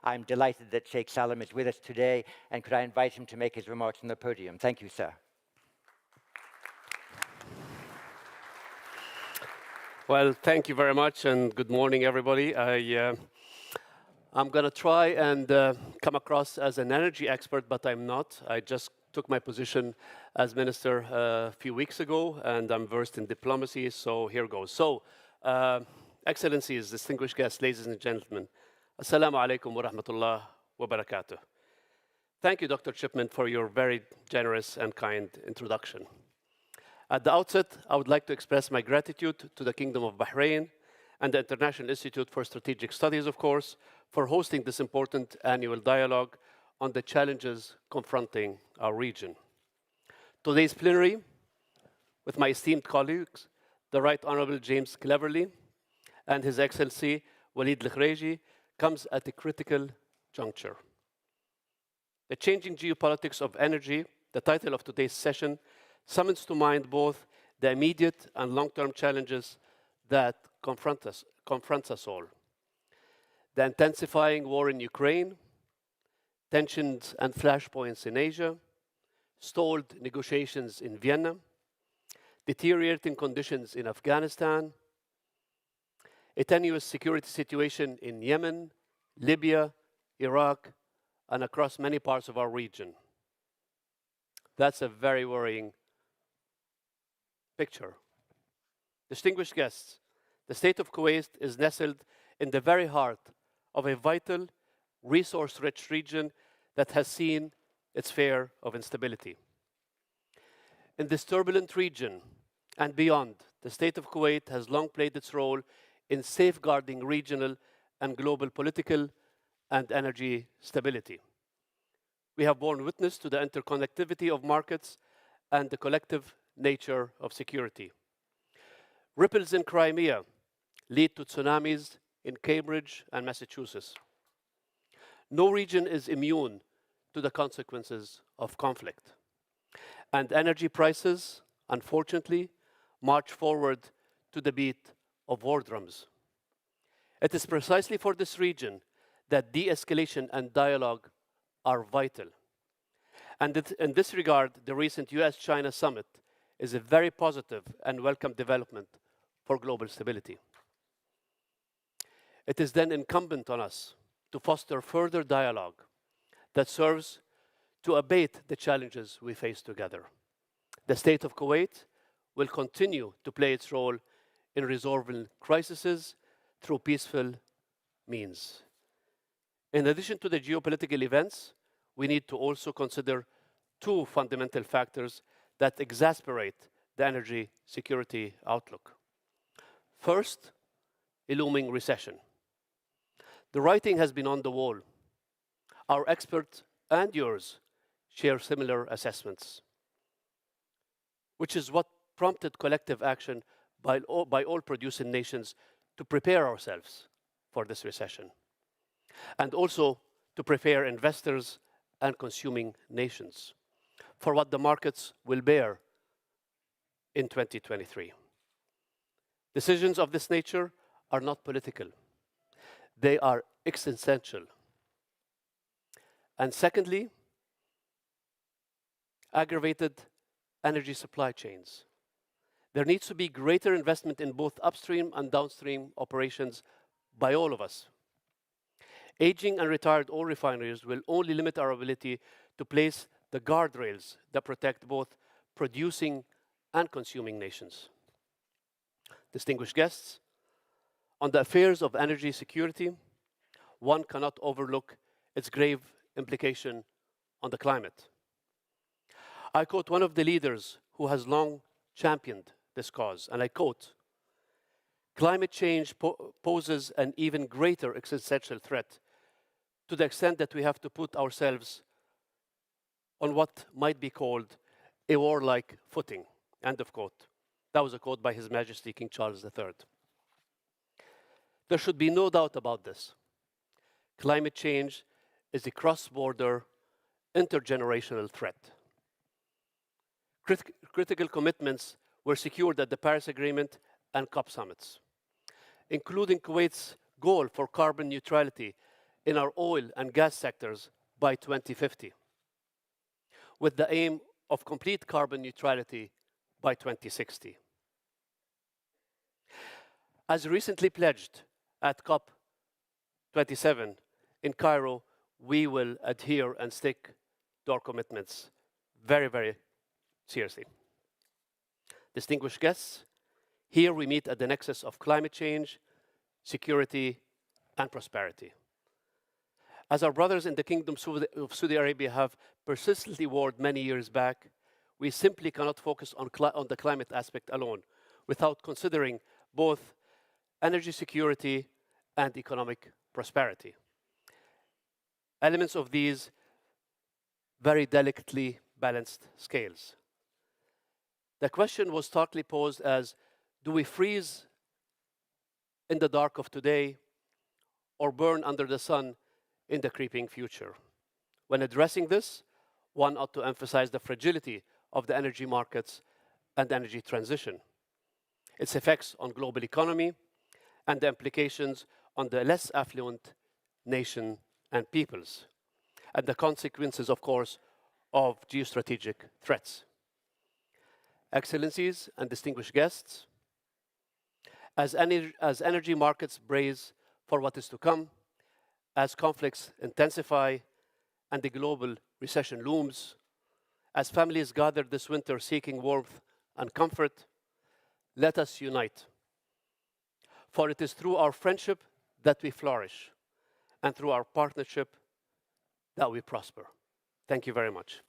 I'm delighted that Sheikh Sالم is with us today, and could I invite him to make his remarks on the podium? Thank you, sir. Well, thank you very much, and good morning, everybody. I'm going to try and come across as an energy expert, but I'm not. I just took my position as minister a few weeks ago, and I'm versed in diplomacy, so here goes. So, Excellencies, distinguished guests, ladies and gentlemen, Assalamu alaikum wa rahmatullah wa barakatuh. Thank you, Dr. Chipman, for your very generous and kind introduction. At the outset, I would like to express my gratitude to the Kingdom of Bahrain and the International Institute for Strategic Studies, of course, for hosting this important annual dialogue on the challenges confronting our region. Today's plenary, with my esteemed colleagues, the Right Honourable James Cleverly and His Excellency Walid Al-Khariji, comes at a critical juncture. The changing geopolitics of energy, the title of today's session, summons to mind both the immediate and long-term challenges that confront us all. The intensifying war in Ukraine, tensions and flashpoints in Asia, stalled negotiations in Vienna, deteriorating conditions in Afghanistan, a tenuous security situation in Yemen, Libya, Iraq, and across many parts of our region. That's a very worrying picture. Distinguished guests, the state of Kuwait is nestled in the very heart of a vital, resource-rich region that has seen its share of instability. In this turbulent region and beyond, the state of Kuwait has long played its role in safeguarding regional and global political and energy stability. We have borne witness to the interconnectivity of markets and the collective nature of security. Ripples in Crimea lead to tsunamis in Cambridge and Massachusetts. No region is immune to the consequences of conflict. And energy prices, unfortunately, march forward to the beat of war drums. It is precisely for this region that de-escalation and dialogue are vital. And in this regard, the recent US-China summit is a very positive and welcome development for global stability. It is then incumbent on us to foster further dialogue that serves to abate the challenges we face together. The state of Kuwait will continue to play its role in resolving crises through peaceful means. In addition to the geopolitical events, we need to also consider two fundamental factors that exacerbate the energy security outlook. First, a looming recession. The writing has been on the wall. Our experts and yours share similar assessments, which is what prompted collective action by all producing nations to prepare ourselves for this recession, and also to prepare investors and consuming nations for what the markets will bear in 2023. Decisions of this nature are not political. They are existential. And secondly, aggravated energy supply chains. There needs to be greater investment in both upstream and downstream operations by all of us. Aging and retired oil refineries will only limit our ability to place the guardrails that protect both producing and consuming nations. Distinguished guests, on the affairs of energy security, one cannot overlook its grave implication on the climate. I quote one of the leaders who has long championed this cause, and I quote, "Climate change poses an even greater existential threat to the extent that we have to put ourselves on what might be called a warlike footing." End of quote. That was a quote by His Majesty King Charles III. There should be no doubt about this. Climate change is a cross-border, intergenerational threat. Critical commitments were secured at the Paris Agreement and COP summits, including Kuwait's goal for carbon neutrality in our oil and gas sectors by 2050, with the aim of complete carbon neutrality by 2060. As recently pledged at COP27 in Cairo, we will adhere and stick to our commitments very, very seriously. Distinguished guests, here we meet at the nexus of climate change, security, and prosperity. As our brothers in the Kingdom of Saudi Arabia have persistently warned many years back, we simply cannot focus on the climate aspect alone without considering both energy security and economic prosperity. Elements of these very delicately balanced scales. The question was starkly posed as, do we freeze in the dark of today or burn under the sun in the creeping future? When addressing this, one ought to emphasize the fragility of the energy markets and energy transition, its effects on global economy, and the implications on the less affluent nation and peoples, and the consequences, of course, of geostrategic threats. Excellencies and distinguished guests, as energy markets brace for what is to come, as conflicts intensify and the global recession looms, as families gather this winter seeking warmth and comfort, let us unite. For it is through our friendship that we flourish, and through our partnership that we prosper. Thank you very much.